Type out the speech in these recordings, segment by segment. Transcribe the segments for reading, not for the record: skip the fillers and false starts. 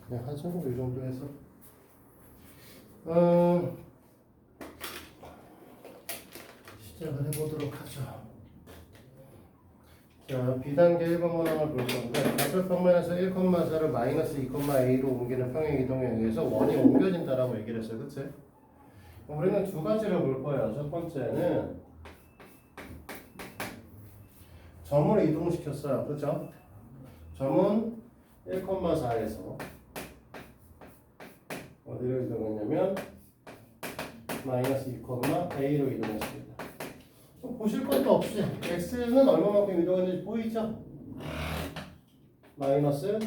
그냥 한 정도 이 정도 해서 시작을 해보도록 하죠. 자, B단계 1번 문항을 볼 건데 좌표 평면에서 1,4를 마이너스 2,a로 옮기는 평행 이동에 의해서 원이 옮겨진다라고 얘기를 했어요. 그치? 우리는 두 가지를 볼 거예요. 첫 번째는 점을 이동시켰어요. 그죠? 점은 1,4에서 어디로 이동했냐면 마이너스 2,a로 이동했습니다. 보실 것도 없이 x는 얼마만큼 이동했는지 보이죠? 마이너스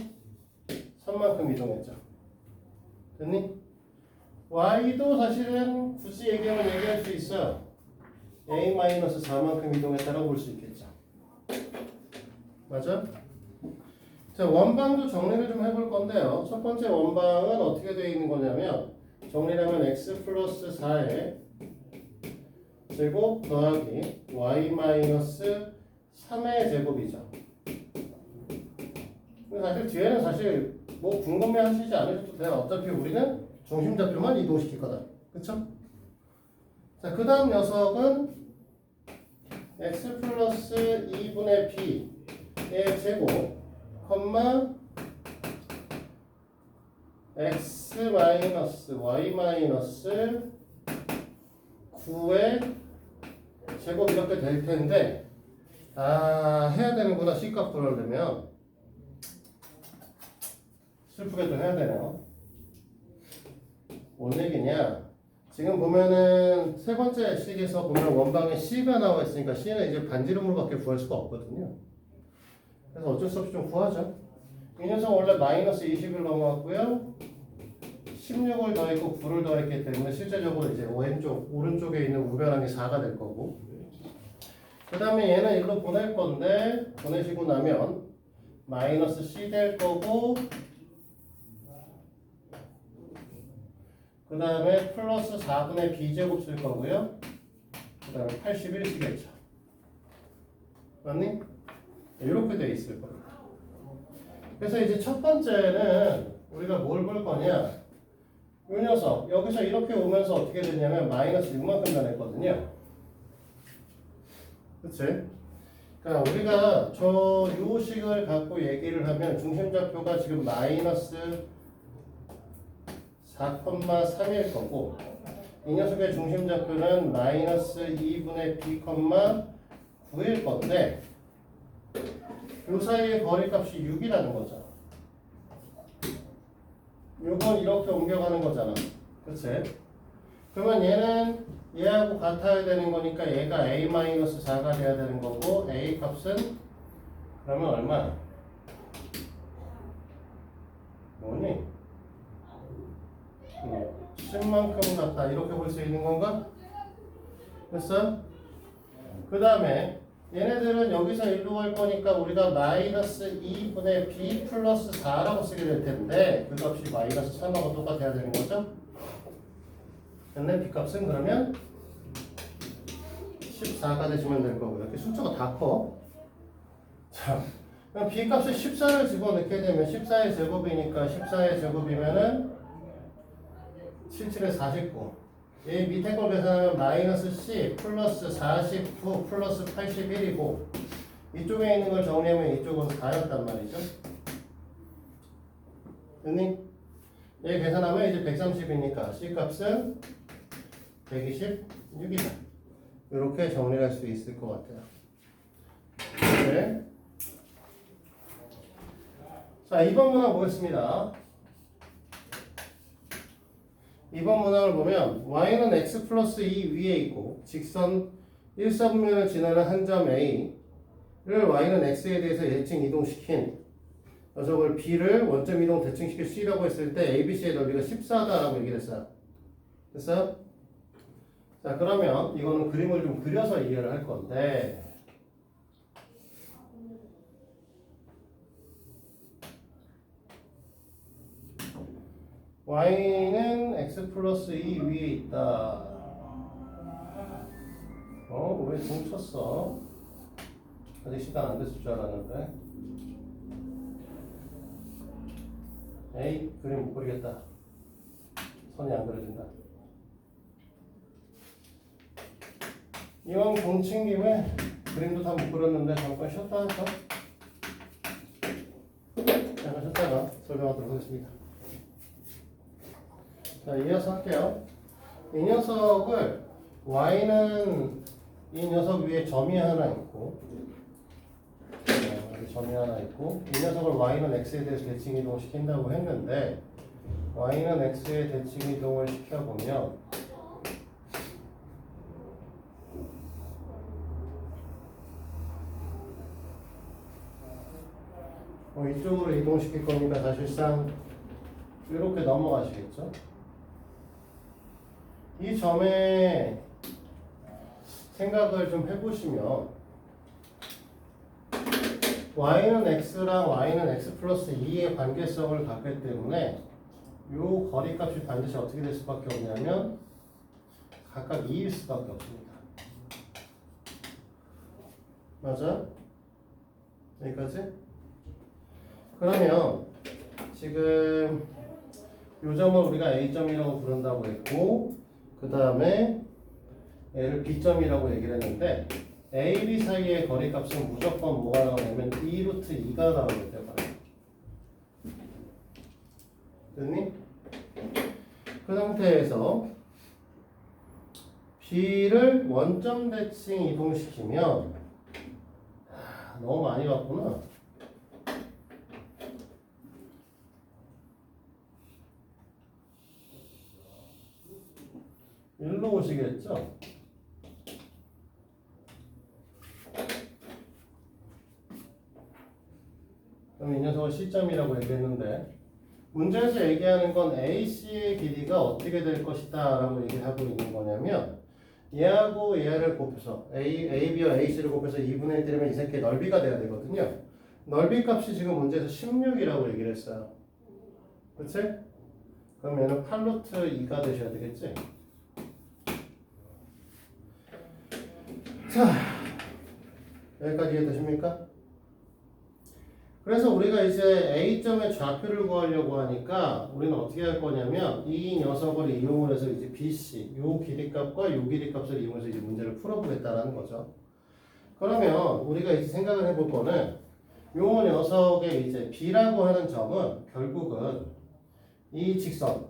3만큼 이동했죠. 됐니? y도 사실은 굳이 얘기하면 얘기할 수 있어요. a-4만큼 이동했다고 볼 수 있겠죠. 맞아? 자, 원방도 정리를 좀 해볼 건데요. 첫 번째 원방은 어떻게 되어 있는 거냐면 정리를 하면 x 플러스 4의 제곱 더하기 y 마이너스 3의 제곱이죠. 사실 뒤에는 사실 뭐 궁금해 하시지 않으셔도 돼요. 어차피 우리는 중심좌표만 이동시킬 거다. 그쵸? 자, 그 다음 녀석은 x 플러스 2분의 b의 제곱 컴마 x 마이너스 y 마이너스 9의 제곱 이렇게 될 텐데 해야 되는구나. C값 구하려면 슬프게 좀 해야 되네요. 뭔 얘기냐? 지금 보면은 세 번째 식에서 보면 원방에 C가 나와 있으니까 C는 이제 반지름으로밖에 구할 수가 없거든요. 그래서 어쩔 수 없이 좀 구하죠. 이 녀석 원래 마이너스 20을 넘어갔고요. 16을 더했고 9를 더했기 때문에 실제적으로 이제 왼쪽, 오른쪽에 있는 우변한 게 4가 될 거고. 그 다음에 얘는 일로 보낼 건데, 보내시고 나면 마이너스 C 될 거고, 그 다음에 플러스 4분의 b제곱 쓸 거고요. 그 다음에 81 쓰겠죠. 맞니? 이렇게 돼 있을 거예요. 그래서 이제 첫 번째는 우리가 뭘 볼 거냐? 이 녀석 여기서 이렇게 오면서 어떻게 됐냐면 마이너스 6만큼 변했거든요. 그치? 그러니까 우리가 저 요식을 갖고 얘기를 하면 중심좌표가 지금 마이너스 4,3일 거고 이 녀석의 중심좌표는 마이너스 2분의 b, 9일 건데 요 사이의 거리값이 6이라는 거죠. 요건 이렇게 옮겨가는 거잖아. 그치? 그러면 얘는 얘하고 같아야 되는 거니까 얘가 a-4가 돼야 되는 거고 a 값은 그러면 얼마? 뭐니? 10만큼 같다. 이렇게 볼 수 있는 건가? 됐어? 그 다음에 얘네들은 여기서 일로 갈 거니까 우리가 마이너스 2분의 b 플러스 4라고 쓰게 될 텐데 그 값이 마이너스 3하고 똑같아야 되는 거죠? 근데 b 값은 그러면 14가 되시면 될 거고요. 이렇게 숫자가 다 커. 자, 그럼 b 값을 14를 집어넣게 되면 14의 제곱이니까 14의 제곱이면은 77에 49. 이 밑에 걸 계산하면 마이너스 C 플러스 49 플러스 81이고 이쪽에 있는 걸 정리하면 이쪽은 4였단 말이죠. 됐니? 얘 계산하면 이제 130이니까 C 값은 126이다. 이렇게 정리할 수 있을 것 같아요. 네. 자, 2번 문항 보겠습니다. 2번 문항을 보면 y는 x 플러스 2 위에 있고 직선 1사분면을 지나는 한 점 A를 y는 x에 대해서 예측 이동시킨 녀석을 b를 원점 이동 대칭시킬 C라고 했을 때 ABC의 넓이가 14다라고 얘기를 했어요. 됐어요? 자, 그러면 이거는 그림을 좀 그려서 이해를 할 건데 y는 x 플러스 2 위에 있다. 왜 뭉쳤어? 아직 시간 안 됐을 줄 알았는데 에이, 그림 못 그리겠다. 선이 안 그려진다. 이왕 공친 김에 그림도 다 못 그렸는데 잠깐 쉬었다 할까? 잠깐 쉬었다가 설명하도록 하겠습니다. 자, 이어서 할게요. 이 녀석을 y는 이 녀석 위에 점이 하나 있고 여기 점이 하나 있고 이 녀석을 y는 x에 대해서 대칭 이동을 시킨다고 했는데 y는 x에 대칭 이동을 시켜보면 이쪽으로 이동시킬 겁니다. 사실상 이렇게 넘어가시겠죠? 이 점에 생각을 좀 해보시면 y는 x랑 y는 x 플러스 2의 관계성을 갖기 때문에 이 거리값이 반드시 어떻게 될 수밖에 없냐면 각각 2일 수밖에 없습니다. 맞아? 여기까지? 그러면 지금 이 점을 우리가 A점이라고 부른다고 했고 그 다음에 얘를 B점이라고 얘기를 했는데 A, B 사이의 거리값은 무조건 뭐가 나오냐면 2루트 2가 나오기 때문에 됐니? 그 상태에서 B를 원점 대칭 이동시키면 너무 많이 왔구나. 일로 오시겠죠? 그럼 이 녀석을 C점이라고 얘기했는데 문제에서 얘기하는 건 AC의 길이가 어떻게 될 것이다 라고 얘기하고 있는 거냐면 얘하고 얘를 곱해서 AB와 AC를 곱해서 2분의 1 때리면 이 새끼의 넓이가 돼야 되거든요. 넓이 값이 지금 문제에서 16이라고 얘기를 했어요. 그치? 그럼 얘는 8루트 2가 되셔야 되겠지? 자, 여기까지 이해되십니까? 그래서 우리가 이제 A점의 좌표를 구하려고 하니까 우리는 어떻게 할 거냐면 이 녀석을 이용을 해서 이제 BC, 요 길이값과 요 길이값을 이용해서 이제 문제를 풀어보겠다라는 거죠. 그러면 우리가 이제 생각을 해볼 거는 요 녀석의 이제 B라고 하는 점은 결국은 이 직선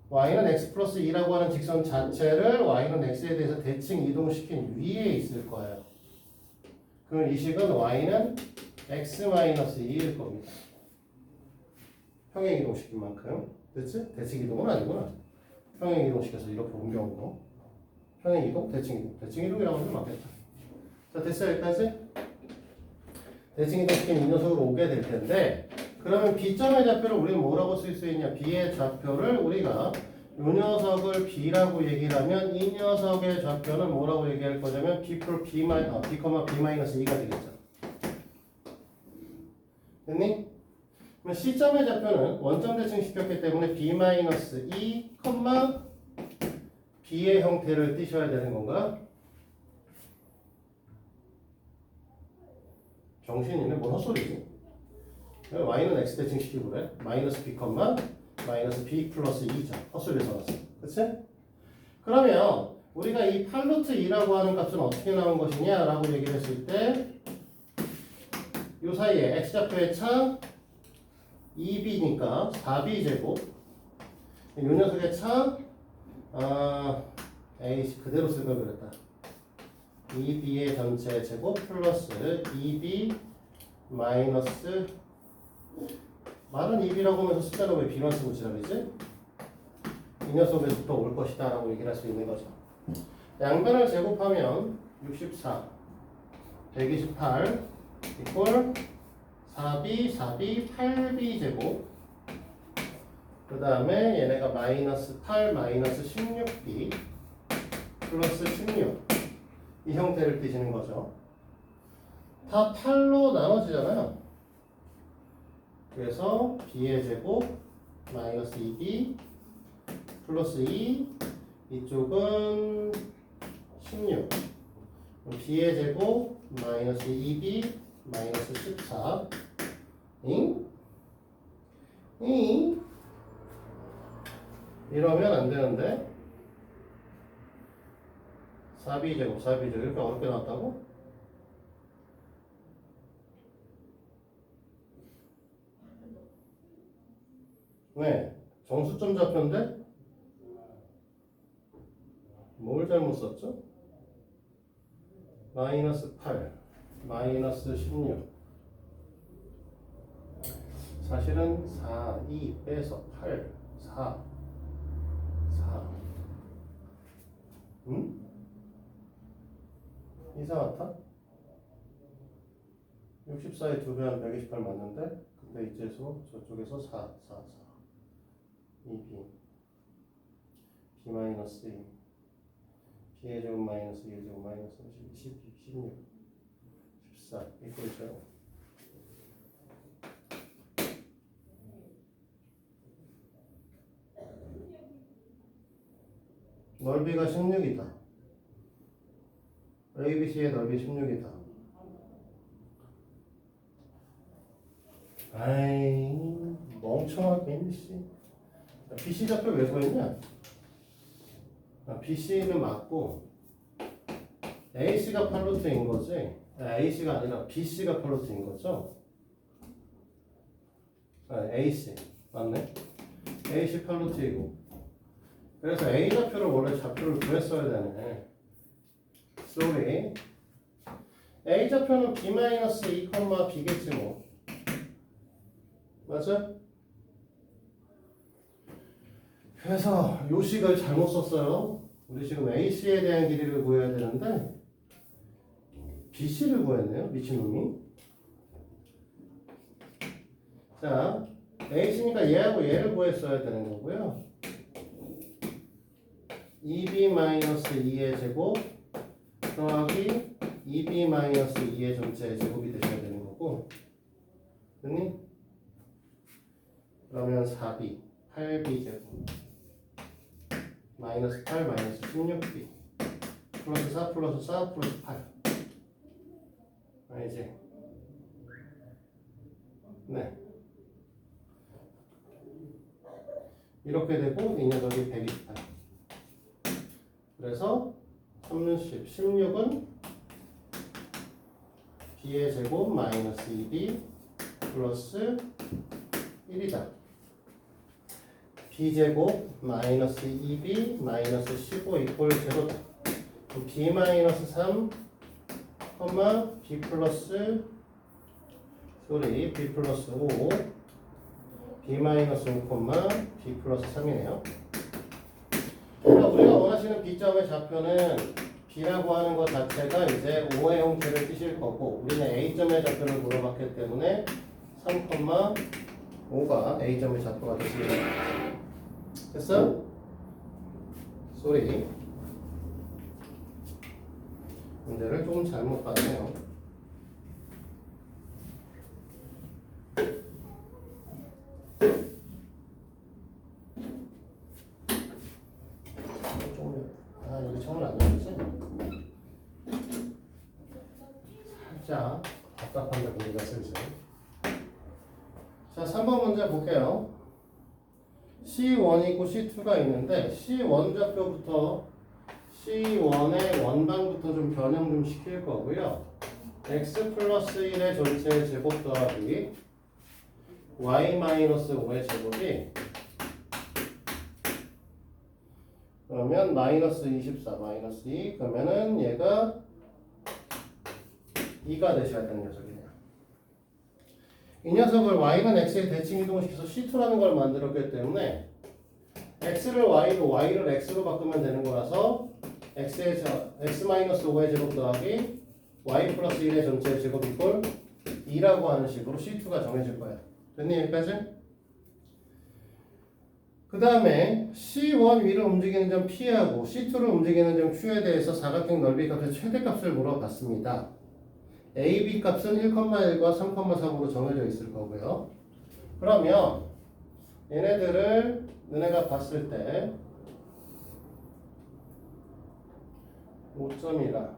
y는 x 플러스 2라고 하는 직선 자체를 y는 x에 대해서 대칭 이동시킨 위에 있을 거예요. 그럼 이 식은 y는 x 마이너스 2일 겁니다. 평행 이동시킨 만큼. 됐지? 대칭 이동은 아니구나. 평행 이동시켜서 이렇게 옮겨온 거. 평행 이동, 대칭 이동. 대칭 이동이라고 하면 맞겠다. 자, 됐어요? 여기까지? 대칭 이동시킨 이 녀석으로 오게 될 텐데 그러면 B점의 좌표를 우리는 뭐라고 쓸 수 있냐? B의 좌표를 우리가 이 녀석을 B라고 얘기를 하면 이 녀석의 좌표는 뭐라고 얘기할 거냐면 B, B, B-2가 되겠죠. 됐니? 그럼 C점의 좌표는 원점 대칭 시켰기 때문에 B-2, B의 형태를 띄셔야 되는 건가? 정신이네. 뭔 헛소리지? y는 x 대칭 시키고 그래. 마이너스 b, 마이너스 b 플러스 2죠. 헛소리에서 나왔어. 그치? 그러면 우리가 이 8루트 2라고 하는 값은 어떻게 나온 것이냐 라고 얘기를 했을 때 이 사이에 x좌표의 차 2b니까 4b 제곱 이 녀석의 차 a 그대로 쓸 걸 그랬다. 2b의 전체 제곱 플러스 2b 마이너스 말은 2b라고 하면서 숫자를 왜 b만 쓰고 지랄이지? 이 녀석에서부터 올 것이다 라고 얘기를 할 수 있는 거죠. 양변을 제곱하면 64 128 이꼴 4b 4b 8b 제곱 그 다음에 얘네가 마이너스 8 마이너스 16b 플러스 16 이 형태를 띄시는 거죠. 다 8로 나눠지잖아요. 그래서 b의 제곱 마이너스 2b 플러스 2 이쪽은 16 b의 제곱 마이너스 2b 마이너스 14 잉? 이러면 안 되는데 4b제곱 이렇게 어렵게 나왔다고? 왜? 정수점 좌표인데? 뭘 잘못 썼죠? 마이너스 8, 마이너스 16. 사실은 4, 2 빼서 8, 4, 4. 응? 이상하다? 64에 2배 하면 128 맞는데? 근데 이제서 저쪽에서 4, 4, 4. 2b, b 마이너스 2. b의 제곱 마이너스 2의 제곱 마이너스 12, 16, 14 이꼴 0. 넓이가 16이다. ABC의 넓이 16이다. 아이 멍청하게 씨. BC 좌표 왜 구했냐? BC는 맞고 AC가 팔로트인 거지. AC가 아니라 BC가 팔로트인 거죠. AC 맞네. AC 팔로트이고. 그래서 A 좌표를 원래 좌표를 구했어야 되네. sorry. A 좌표는 B-2, B겠지 뭐. 맞아? 그래서 요식을 잘못 썼어요. 우리 지금 AC에 대한 길이를 구해야 되는데 BC를 구했네요. 미친놈이. 자, AC니까 얘하고 얘를 구했어야 되는 거고요. 2b-2의 제곱 더하기 2b-2의 전체의 제곱이 되셔야 되는 거고. 됐니? 그러면 4b, 8b 제곱 마이너스 8 마이너스 16b 플러스 4 플러스 4 플러스 8. 알지? 네. 이렇게 되고 이 녀석이 128. 그래서 30, 16은 b의 제곱 마이너스 2b 플러스 1이다. b제곱 마이너스 2b 마이너스 15 이꼴 제로다. b 마이너스 3 b 플러스 b 플러스 5 b 마이너스 5 b 플러스 3이네요. 그러니까 우리가 원하시는 b점의 좌표는 b라고 하는 것 자체가 이제 5의 형태를 띠실 거고 우리는 a점의 좌표를 물어봤기 때문에 3,5가 a점의 좌표가 됐습니다. 됐어? 쏘리. 문제를 조금 잘못 봤네요. 여기 처음은 안 열리지? 살짝 답답한데 문제가 슬슬. 자, 3번 문제 볼게요. C1이 있고 C2가 있는데 C1 좌표부터 C1의 원방부터 좀 변형 좀 시킬 거고요. x 플러스 1의 전체 제곱 더하기 y 마이너스 5의 제곱이 그러면 마이너스 24 마이너스 2 그러면은 얘가 2가 되셔야 되는 녀석이네요. 이 녀석을 y는 x에 대칭 이동시켜서 C2라는 걸 만들었기 때문에 x를 y로 y를 x로 바꾸면 되는 거라서 x-5의 제곱 더하기 y 플러스 1의 전체 제곱 이꼴 2라고 하는 식으로 C2가 정해질 거예요. 됐니 여기까지? 그 다음에 C1 위를 움직이는 점 P하고 C2를 움직이는 점 Q에 대해서 사각형 넓이 값의 최대값을 물어봤습니다. AB 값은 1,1과 3,3으로 정해져 있을 거고요. 그러면 얘네들을 너네가 봤을 때 5점이라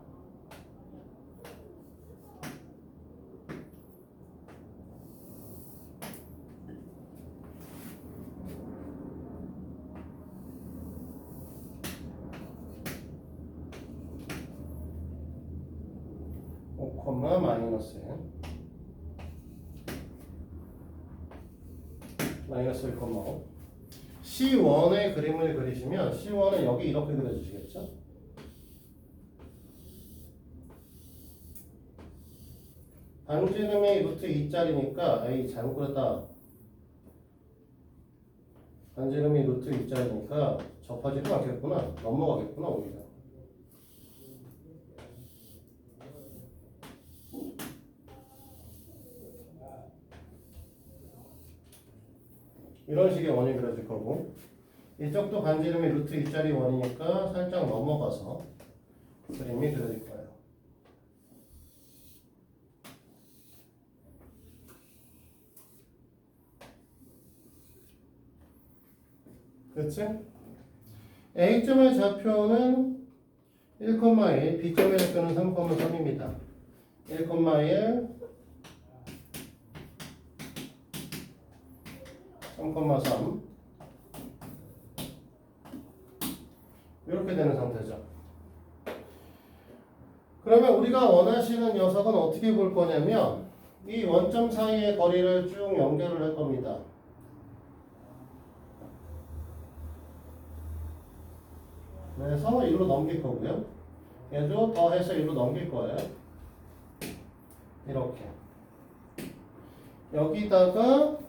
마이너스 마이너스 1,5 C1의 그림을 그리시면 C1은 여기 이렇게 그려주시겠죠? 반지름이 루트 2짜리니까 에이 잘못 그렸다. 반지름이 루트 2짜리니까 접하지도 않겠구나. 넘어가겠구나 오히려. 이런 식의 원이 그려질 거고 이쪽도 반지름이 루트 2짜리 원이니까 살짝 넘어가서 그림이 그려질 거예요. 그렇지? A점의 좌표는 1,1, B점의 좌표는 3,3입니다. 1,1, 3,3 이렇게 되는 상태죠. 그러면 우리가 원하시는 녀석은 어떻게 볼 거냐면 이 원점 사이의 거리를 쭉 연결을 할 겁니다. 그래서 이리로 넘길 거고요. 얘도 더해서 이리로 넘길 거예요. 이렇게. 여기다가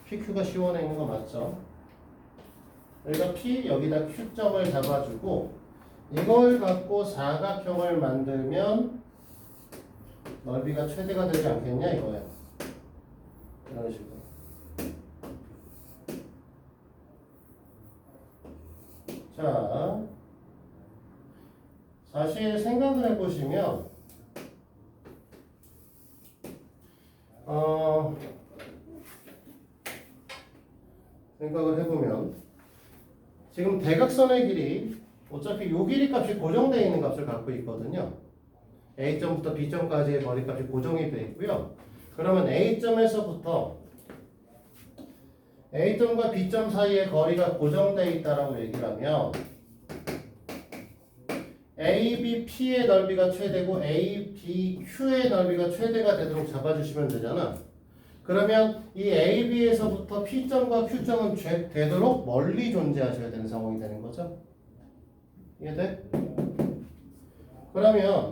PQ가 C1에 있는 거 맞죠? 여기가 P, 여기다 Q점을 잡아주고 이걸 갖고 사각형을 만들면 넓이가 최대가 되지 않겠냐 이거예요. 이런 식으로. 자, 사실 생각을 해보시면 생각을 해보면 지금 대각선의 길이 어차피 요 길이 값이 고정되어 있는 값을 갖고 있거든요. A점부터 B점까지의 거리값이 고정이 되어 있고요. 그러면 A점에서부터 A점과 B점 사이의 거리가 고정되어 있다라고 얘기를 하면 ABP의 넓이가 최대고 ABQ의 넓이가 최대가 되도록 잡아주시면 되잖아. 그러면 이 AB에서부터 P점과 Q점은 되도록 멀리 존재하셔야 되는 상황이 되는 거죠. 이해돼? 그러면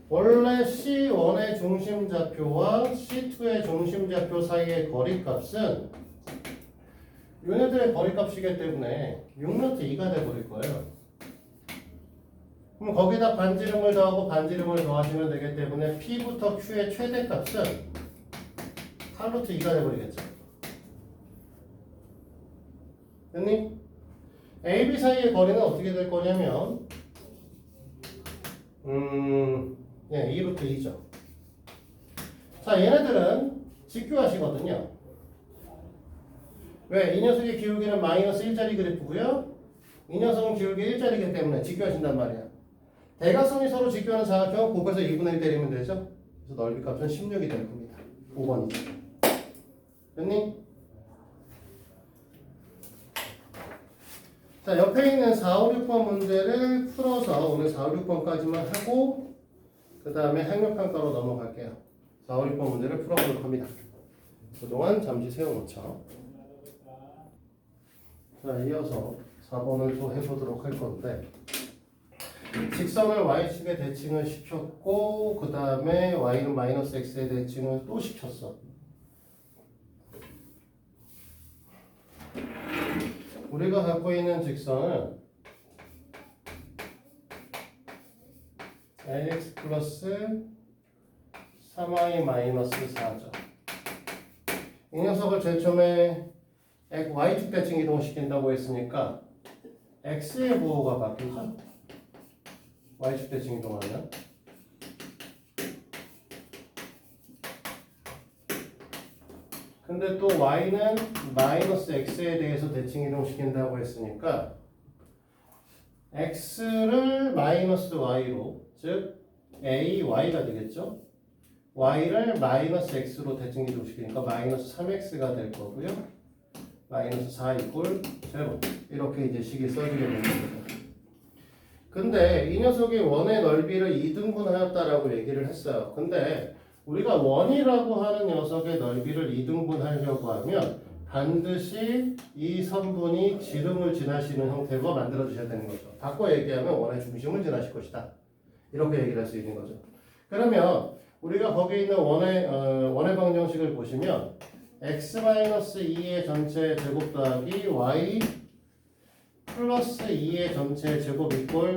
원래 C1의 중심좌표와 C2의 중심좌표 사이의 거리값은 얘네들의 거리값이기 때문에 6루트 2가 돼버릴 거예요. 그럼 거기다 반지름을 더하고 반지름을 더하시면 되기 때문에 P부터 Q의 최대값은 8루트 2가 돼버리겠죠. 됐니? AB 사이의 거리는 어떻게 될 거냐면 2루트 2죠. 자, 얘네들은 직교하시거든요. 왜? 이 녀석의 기울기는 마이너스 1짜리 그래프고요. 이 녀석은 기울기 1짜리이기 때문에 직교하신단 말이야. 대각선이 서로 직교하는 사각형 곱해서 2분의 1 때리면 되죠. 그래서 넓이 값은 16이 될 겁니다. 5번이죠. 됐니? 자, 옆에 있는 4, 5, 6번 문제를 풀어서 오늘 4, 5, 6번까지만 하고 그 다음에 학력평가로 넘어갈게요. 4, 5, 6번 문제를 풀어보도록 합니다. 그동안 잠시 세워놓죠. 자, 이어서 4번을 또 해보도록 할 건데 직선을 Y축에 대칭을 시켰고 그 다음에 Y는 마이너스 X에 대칭을 또 시켰어. 우리가 갖고 있는 직선은 LX 플러스 3Y 마이너스 4죠. 이 녀석을 제일 처음에 Y축 대칭 이동시킨다고 했으니까 X의 부호가 바뀌죠. Y축 대칭 이동하면 근데 또 Y는 마이너스 X에 대해서 대칭 이동시킨다고 했으니까 X를 마이너스 Y로 즉 AY가 되겠죠. Y를 마이너스 X로 대칭 이동시키니까 마이너스 3X가 될 거고요. 마이너스 4 이꼴 0 이렇게 이제 식이 써지게 되는 겁니다. 근데 이 녀석이 원의 넓이를 2등분하였다라고 얘기를 했어요. 근데 우리가 원이라고 하는 녀석의 넓이를 2등분하려고 하면 반드시 이 선분이 지름을 지나시는 형태로 만들어 주셔야 되는 거죠. 바꿔 얘기하면 원의 중심을 지나실 것이다. 이렇게 얘기를 할 수 있는 거죠. 그러면 우리가 거기 있는 원의 방정식을 보시면 x-2의 전체 제곱 더하기 y 플러스 2의 전체 제곱 이꼴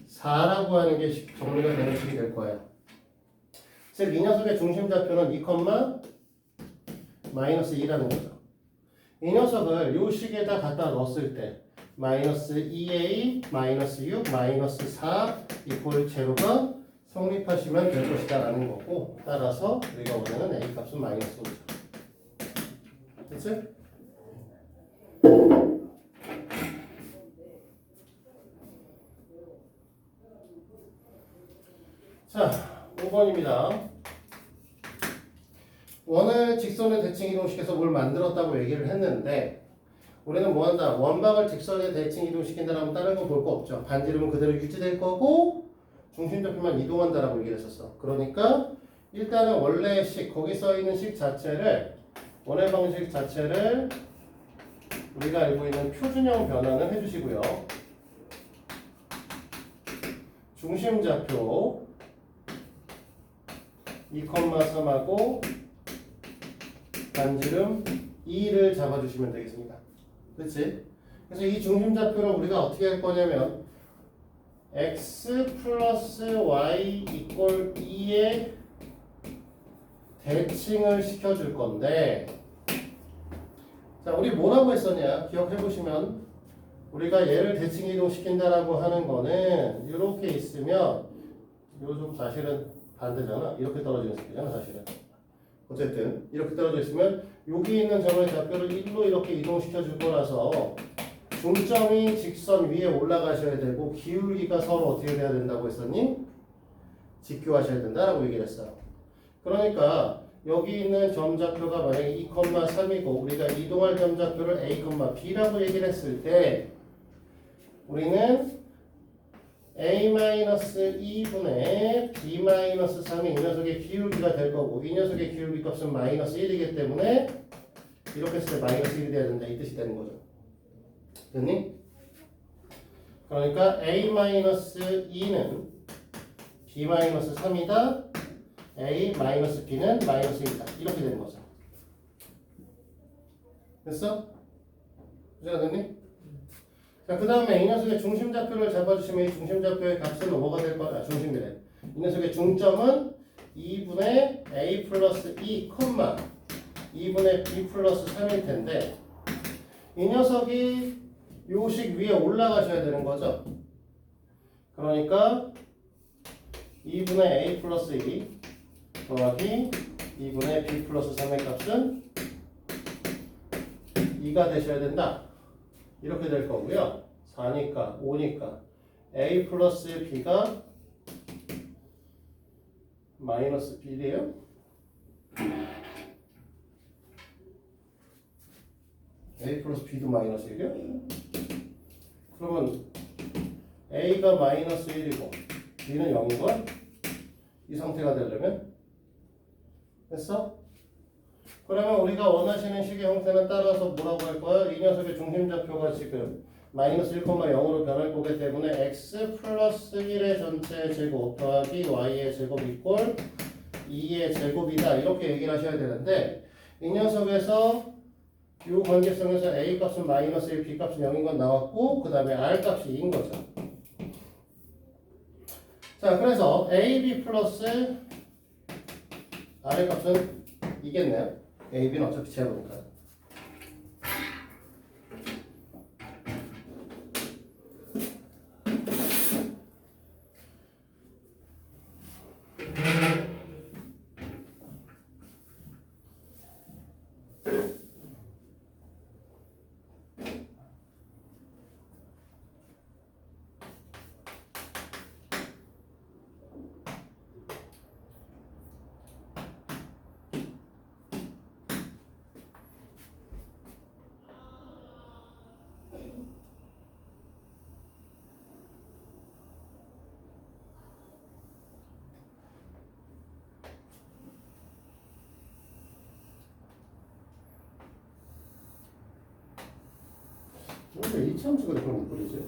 4라고 하는 게 정리가 되는 식이 될 거예요. 즉, 이 녀석의 중심 좌표는 2, 마이너스 2라는 거죠. 이 녀석을 요 식에다 갖다 넣었을 때 마이너스 2a, 마이너스 6, 마이너스 4 이꼴 제로가 성립하시면 될 것이다 라는 거고, 따라서 우리가 원하는 a 값은 마이너스 5죠. 됐지? 자, 5번입니다. 원을 직선의 대칭 이동시켜서 뭘 만들었다고 얘기를 했는데, 우리는 뭐 한다? 원방을 직선의 대칭 이동시킨다라면 다른 건 볼 거 없죠. 반지름은 그대로 유지될 거고 중심좌표만 이동한다라고 얘기를 했었어. 그러니까 일단은 원래의 식, 거기 써 있는 식 자체를, 원의 방식 자체를 우리가 알고 있는 표준형 변환을 해주시고요. 중심좌표 2,3하고 반지름 2를 잡아주시면 되겠습니다. 그렇지? 그래서 이 중심좌표를 우리가 어떻게 할 거냐면 x 플러스 y 이꼴 2의 대칭을 시켜줄 건데, 자, 우리 뭐라고 했었냐? 기억해보시면 우리가 얘를 대칭 이동시킨다라고 하는 거는 이렇게 있으면 요즘 사실은 반대잖아. 이렇게 떨어지는 스피드잖아 사실은. 어쨌든 이렇게 떨어져 있으면 여기 있는 점의 좌표를 1로 이렇게 이동시켜 줄 거라서 중점이 직선 위에 올라가셔야 되고 기울기가 서로 어떻게 돼야 된다고 했었니? 직교하셔야 된다라고 얘기를 했어요. 그러니까 여기 있는 점 좌표가 만약에 2,3이고 우리가 이동할 점 좌표를 a, b라고 얘기를 했을 때 우리는 a-2분의 b-3이 이 녀석의 기울기가 될 거고, 이 녀석의 기울기 값은 마이너스 1이기 때문에 이렇게 했을 때 마이너스 1이 돼야 된다, 이 뜻이 되는 거죠. 됐니? 그러니까 a-2는 b-3이다, a-b는 마이너스 1이다, 이렇게 되는 거죠. 됐어? 이해가 됐니? 자, 그 다음에 이 녀석의 중심좌표를 잡아주시면 이 중심좌표의 값은 뭐가 될 거야? 중심이래. 이 녀석의 중점은 2분의 a 플러스 2, 2분의 b 플러스 3일 텐데, 이 녀석이 요식 위에 올라가셔야 되는 거죠. 그러니까 2분의 a 플러스 2 더하기 2분의 b 플러스 3의 값은 2가 되셔야 된다. 이렇게 될 거고요. 4니까 5니까 a 플러스 b가 마이너스 1이에요. a 플러스 b도 마이너스 1이요? 그러면 a가 마이너스 1이고 b는 0인 걸? 이 상태가 되려면? 됐어? 그러면 우리가 원하시는 식의 형태는 따라서 뭐라고 할 거야? 이 녀석의 중심좌표가 지금 마이너스 1,0으로 변할 거기 때문에 x 플러스 1의 전체 제곱 더하기 y의 제곱 이꼴 2의 제곱이다, 이렇게 얘기를 하셔야 되는데, 이 녀석에서 이 관계성에서 a 값은 마이너스 1, b 값은 0인 건 나왔고, 그 다음에 r 값이 2인 거죠. 자, 그래서 ab 플러스 r의 값은 이겠네요. a, b는 어차피 제곱이니까. 왜 이차함수가 그걸 못 그리지?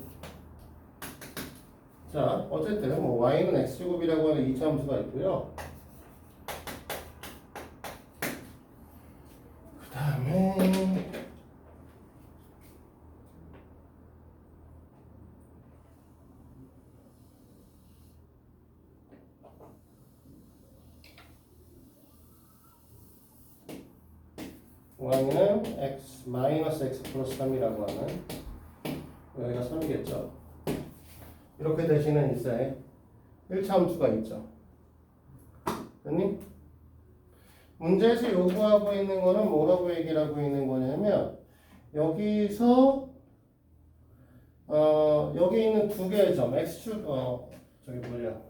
자, 어쨌든 뭐 y는 x제곱이라고 하는 이차함수가 있고요. 그 다음에 y는 x 마이너스 x 플러스 3이라고 하는, 여기가 3이겠죠. 이렇게 되시는 이제 1차 함수가 있죠. 됐니? 문제에서 요구하고 있는 거는 뭐라고 얘기를 하고 있는 거냐면, 여기서 여기 있는 두 개의 점 x축 저기 뭐냐,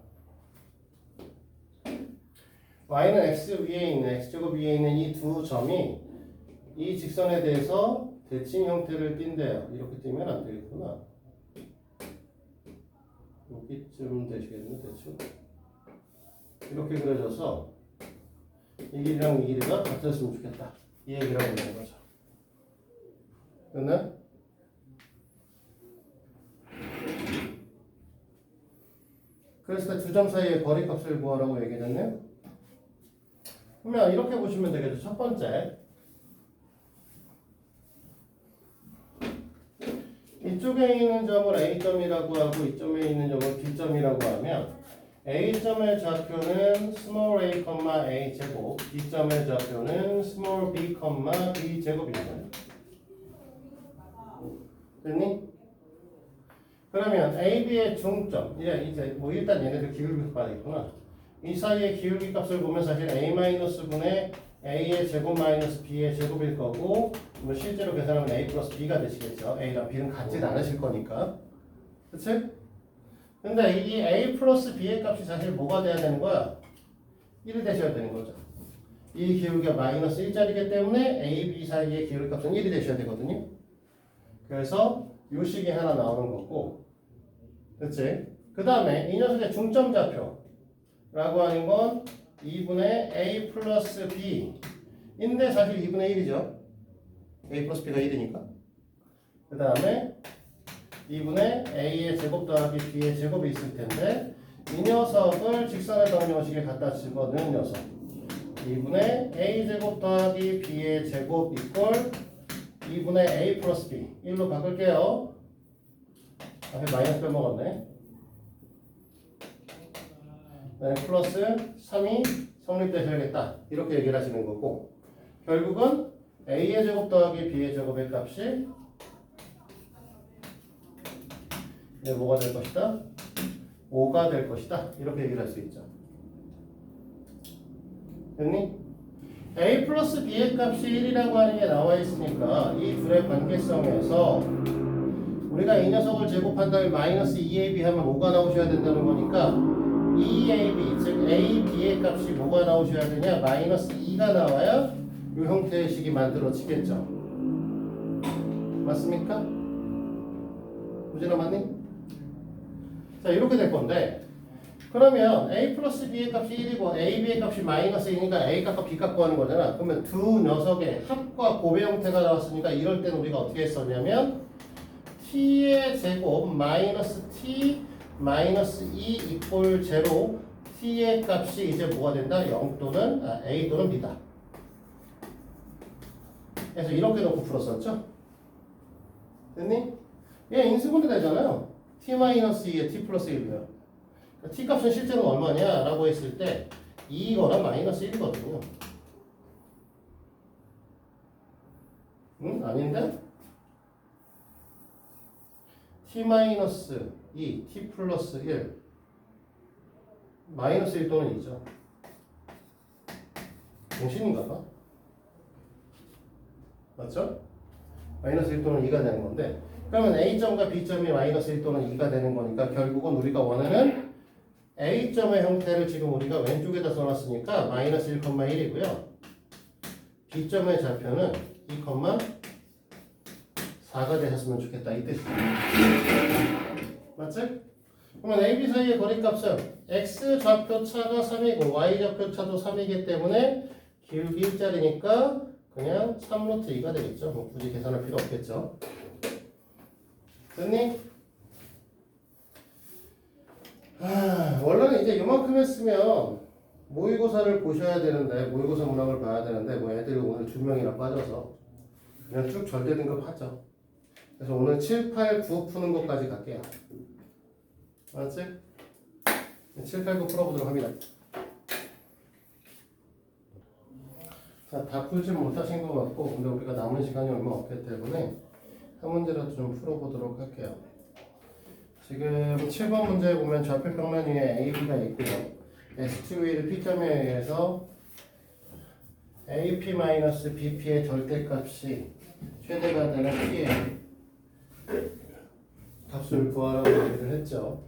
y는 x 위에 있는 x제곱 위에 있는 이 두 점이 이 직선에 대해서 대칭 형태를 띈대요. 이렇게 띄면 안 되겠구나. 여기쯤 되시겠네, 대충. 이렇게 그려져서 이 길이랑 이 길이가 같았으면 좋겠다. 이 얘기를 하고 있는 거죠. 됐나? 그래서 두 점 사이의 거리값을 구하라고 얘기를 했네요. 그러면 이렇게 보시면 되겠죠. 첫 번째, 이쪽에 있는 점을 A점이라고 하고 이점에 있는 점을 B점이라고 하면, A점의 좌표는 small a, a 제곱, B점의 좌표는 small b, b 제곱이죠. 됐니? 그러면 A, B의 중점, 이제 뭐 일단 얘네들 기울기 봐야겠구나. 이 사이의 기울기 값을 보면 사실 A-분의 A의 제곱 마이너스 B의 제곱일 거고, 뭐 실제로 계산하면 A 플러스 B가 되시겠죠. A랑 B는 같진 않으실 거니까. 그치? 근데 이 A 플러스 B의 값이 사실 뭐가 돼야 되는 거야? 1이 되셔야 되는 거죠. 이 기울기가 마이너스 1짜리기 때문에 A, B 사이의 기울기 값은 1이 되셔야 되거든요. 그래서 요 식이 하나 나오는 거고, 그치? 그 다음에 이 녀석의 중점 좌표라고 하는 건 2분의 A 플러스 B인데 사실 2분의 1이죠. A 플러스 B가 1이니까. 그 다음에 2분의 A의 제곱 더하기 B의 제곱이 있을 텐데, 이 녀석을 직선의 방정식에 갖다 집어넣은 녀석, 2분의 A 제곱 더하기 B의 제곱 이꼴 2분의 A 플러스 B 1로 바꿀게요. 앞에 마이너스 빼먹었네. 네, 플러스 3이 성립되셔야겠다. 이렇게 얘기를 하시는 거고, 결국은 A의 제곱 더하기 B의 제곱의 값이 이제 뭐가 될 것이다? 5가 될 것이다. 이렇게 얘기를 할 수 있죠. 됐니? A 플러스 B의 값이 1이라고 하는 게 나와 있으니까 이 둘의 관계성에서 우리가 이 녀석을 제곱한 다음에 마이너스 2AB 하면 5가 나오셔야 된다는 거니까 2AB, 즉 A, B의 값이 뭐가 나오셔야 되냐? 마이너스 2가 나와야 이 형태의 식이 만들어지겠죠. 맞습니까? 우진아 맞니? 자, 이렇게 될 건데, 그러면 A 플러스 B의 값이 1이고 A, B의 값이 마이너스 2니까 A 값과 B 값 구하는 거잖아. 그러면 두 녀석의 합과 곱의 형태가 나왔으니까 이럴 때는 우리가 어떻게 했었냐면 T의 제곱 마이너스 T 마이너스 2 이꼴 제로, T의 값이 이제 뭐가 된다? 0 또는 A 또는 B다. 그래서 이렇게 놓고 풀었었죠. 됐니? 얘 인수분해 되잖아요. T 마이너스 2에 T 플러스 1이면 T 값은 실제로 얼마냐? 라고 했을 때 2거나 마이너스 1이거든요. 응? 아닌데? T 마이너스 2, T 플러스 1 마이너스 1 또는 2죠. 정신인가 봐. 맞죠? 마이너스 1 또는 2가 되는 건데, 그러면 A점과 B점이 마이너스 1 또는 2가 되는 거니까 결국은 우리가 원하는 A점의 형태를 지금 우리가 왼쪽에다 써놨으니까 마이너스 1,1이고요. B점의 좌표는 2,4가 되셨으면 좋겠다. 이 뜻이죠. 맞지? 그러면 A, B 사이의 거리값은 X 좌표 차가 3이고 Y 좌표 차도 3이기 때문에 기울기 1짜리니까 그냥 3루트 2가 되겠죠. 뭐 굳이 계산할 필요 없겠죠. 됐니? 원래는 이제 이만큼 했으면 모의고사를 보셔야 되는데 모의고사 문항을 봐야 되는데 뭐 애들이 오늘 2명이나 빠져서 그냥 쭉 절대 등급 하죠. 그래서 오늘 7, 8, 9 푸는 것까지 갈게요. 알았지? 7, 8, 9 풀어보도록 합니다. 자, 다 풀지 못하신 것 같고 근데 우리가 남은 시간이 얼마 없기 때문에 한 문제라도 좀 풀어보도록 할게요. 지금 7번 문제에 보면 좌표 평면 위에 AB가 있고요. S2V를 P점에 의해서 AP-BP의 절대값이 최대가 되는 P의 값을 구하라고 얘기를 했죠.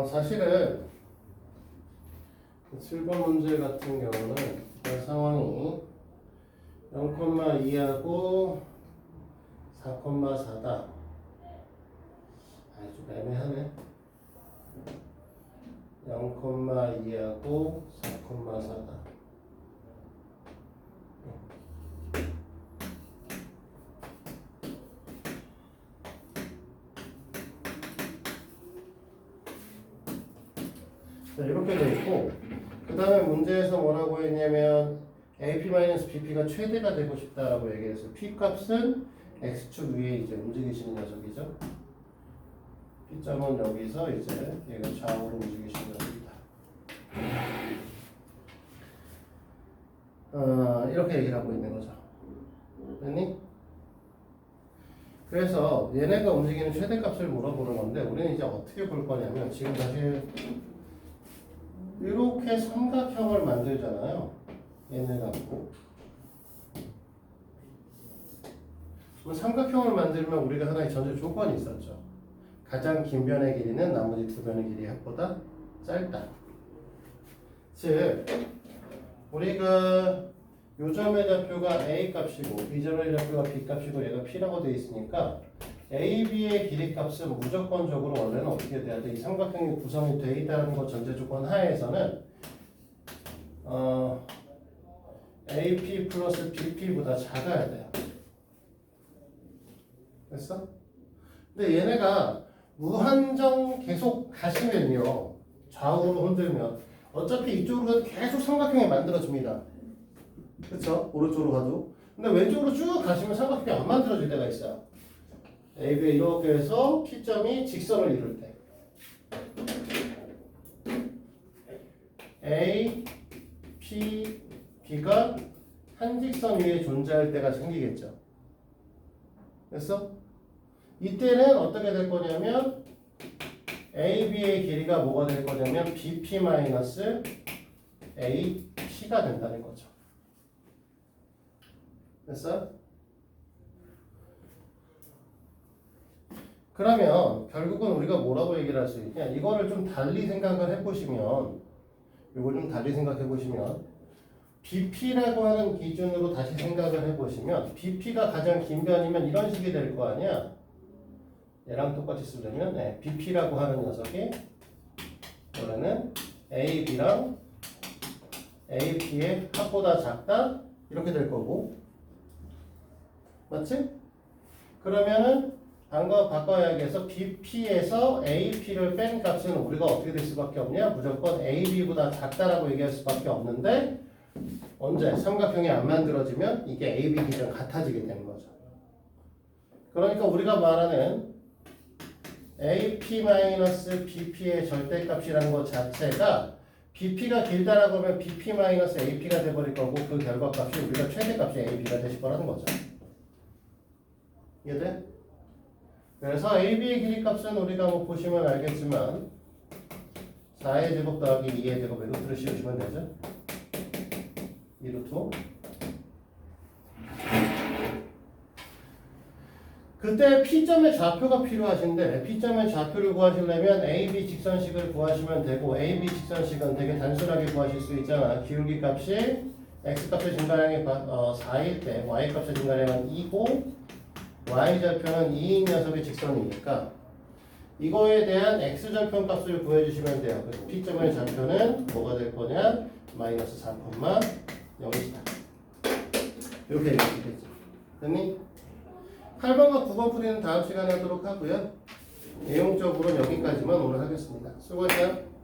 사실은 7번 문제 같은 경우는 그 상황이 0,2하고 4,4다. 좀 애매하네. 0,2하고 4,4다. 자, 이렇게 돼 있고 그 다음에 문제에서 뭐라고 했냐면 AP-BP가 최대가 되고 싶다라고 얘기했어요. P 값은 X축 위에 이제 움직이시는 녀석이죠. P점은 여기서 이제 얘가 좌우로 움직이시는 녀석이다. 이렇게 얘기를 하고 있는 거죠. 됐니? 그래서 얘네가 움직이는 최대값을 물어보는 건데 우리는 이제 어떻게 볼 거냐면 지금 사실 이렇게 삼각형을 만들잖아요. 얘네 갖고. 삼각형을 만들면 우리가 하나의 전제 조건이 있었죠. 가장 긴 변의 길이는 나머지 두 변의 길이 합보다 짧다. 즉, 우리가 요 점의 좌표가 A 값이고 이 점의 좌표가 B 값이고 얘가 P라고 되어 있으니까 A, B의 길이 값은 무조건적으로 원래는 어떻게 돼야 돼? 이 삼각형이 구성이 되어 있다는 것 전제 조건 하에서는 AP 플러스 BP보다 작아야 돼요. 됐어? 근데 얘네가 무한정 계속 가시면요, 좌우로 흔들면 어차피 이쪽으로 계속 삼각형이 만들어집니다. 그렇죠? 오른쪽으로 가도. 근데 왼쪽으로 쭉 가시면 삼각형이 안 만들어질 때가 있어요. AB에 이렇게 해서 P점이 직선을 이룰 때 A, P, B가 한 직선 위에 존재할 때가 생기겠죠. 됐어? 이때는 어떻게 될 거냐면 AB의 길이가 뭐가 될 거냐면 BP-AP가 된다는 거죠. 됐어? 그러면 결국은 우리가 뭐라고 얘기를 할 수 있냐? 이거를 좀 달리 생각을 해보시면, 이걸 좀 달리 생각해보시면, BP라고 하는 기준으로 다시 생각을 해보시면, BP가 가장 긴 변이면 이런 식이 될 거 아니야? 얘랑 똑같이 쓰려면, 네, BP라고 하는 녀석이, 원래는 AB랑 AP의 합보다 작다? 이렇게 될 거고, 맞지? 그러면은, 방과 바꿔야겠어. BP에서 AP를 뺀 값은 우리가 어떻게 될 수밖에 없냐? 무조건 AB보다 작다라고 얘기할 수밖에 없는데 언제? 삼각형이 안 만들어지면 이게 AB 기준 같아지게 되는 거죠. 그러니까 우리가 말하는 AP-BP의 절대값이라는 것 자체가 BP가 길다라고 하면 BP-AP가 돼버릴 거고 그 결과값이 우리가 최대값이 AB가 되실 거라는 거죠. 이해돼? 그래서 AB의 길이 값은 우리가 뭐 보시면 알겠지만 4의 제곱 더하기 2의 제곱 루트를 씌우시면 되죠. 2루트. 그때 P점의 좌표가 필요하신데 P점의 좌표를 구하시려면 AB 직선식을 구하시면 되고 AB 직선식은 되게 단순하게 구하실 수 있잖아. 기울기 값이 X값의 증가량이 4일 때 Y값의 증가량은 2고 Y좌표는 2인 녀석의 직선이니까 이거에 대한 X좌표 값을 구해주시면 돼요. 그래서 P점의 좌표는 뭐가 될 거냐? 마이너스 4,0이다. 이렇게 얘기했겠죠. 됐니? 8번과 9번 풀이는 다음 시간에 하도록 하고요. 내용적으로는 여기까지만 오늘 하겠습니다. 수고했어요.